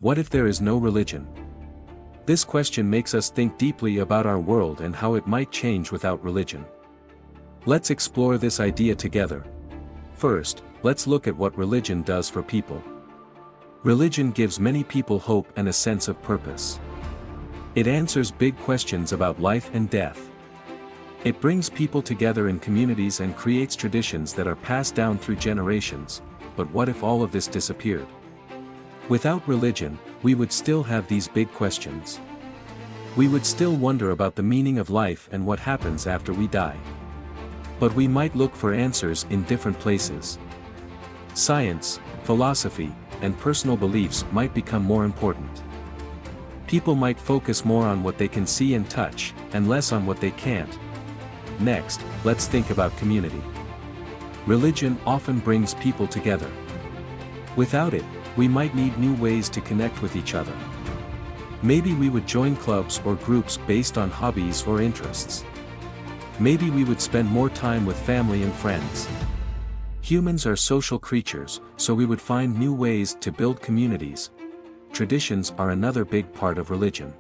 What if there is no religion? This question makes us think deeply about our world and how it might change without religion. Let's explore this idea together. First, let's look at what religion does for people. Religion gives many people hope and a sense of purpose. It answers big questions about life and death. It brings people together in communities and creates traditions that are passed down through generations. But what if all of this disappeared? Without religion, we would still have these big questions. We would still wonder about the meaning of life and what happens after we die. But we might look for answers in different places. Science, philosophy, and personal beliefs might become more important. People might focus more on what they can see and touch, and less on what they can't. Next, let's think about community. Religion often brings people together. Without it, we might need new ways to connect with each other. Maybe we would join clubs or groups based on hobbies or interests. Maybe we would spend more time with family and friends. Humans are social creatures, so we would find new ways to build communities. Traditions are another big part of religion.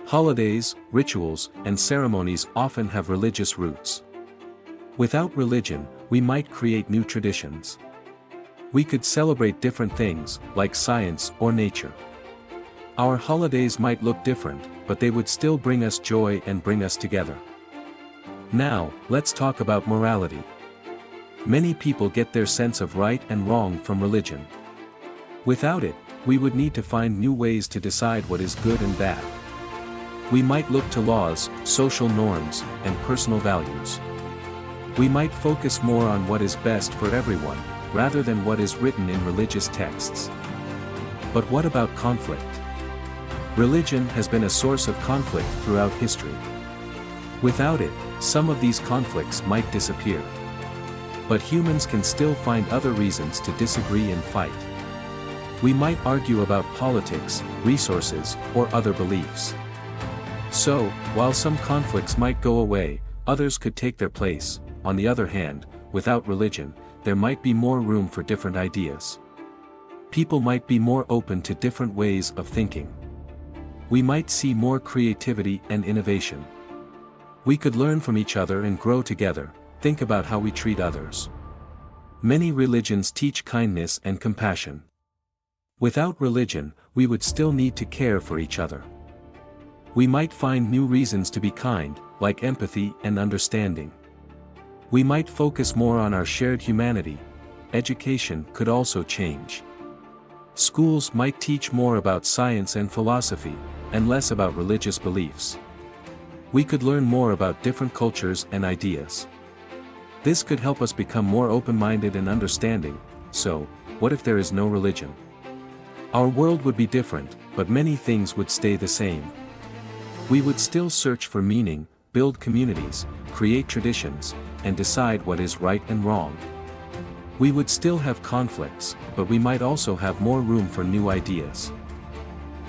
Holidays, rituals, and ceremonies often have religious roots. Without religion, we might create new traditions. We could celebrate different things, like science or nature. Our holidays might look different, but they would still bring us joy and bring us together. Now, let's talk about morality. Many people get their sense of right and wrong from religion. Without it, we would need to find new ways to decide what is good and bad. We might look to laws, social norms, and personal values. We might focus more on what is best for everyone, rather than what is written in religious texts. But what about conflict? Religion has been a source of conflict throughout history. Without it, some of these conflicts might disappear. But humans can still find other reasons to disagree and fight. We might argue about politics, resources, or other beliefs. So, while some conflicts might go away, others could take their place. On the other hand, without religion, there might be more room for different ideas. People might be more open to different ways of thinking. We might see more creativity and innovation. We could learn from each other and grow together. Think about how we treat others. Many religions teach kindness and compassion. Without religion, we would still need to care for each other. We might find new reasons to be kind, like empathy and understanding. We might focus more on our shared humanity. Education could also change. Schools might teach more about science and philosophy, and less about religious beliefs. We could learn more about different cultures and ideas. This could help us become more open-minded and understanding. So, what if there is no religion? Our world would be different, but many things would stay the same. We would still search for meaning, build communities, create traditions, and decide what is right and wrong. We would still have conflicts, but we might also have more room for new ideas.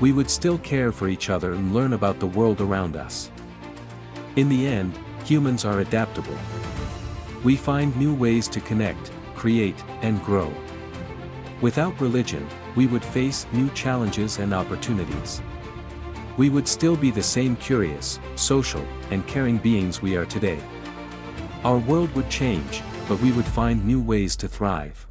We would still care for each other and learn about the world around us. In the end, humans are adaptable. We find new ways to connect, create, and grow. Without religion, we would face new challenges and opportunities. We would still be the same curious, social, and caring beings we are today. Our world would change, but we would find new ways to thrive.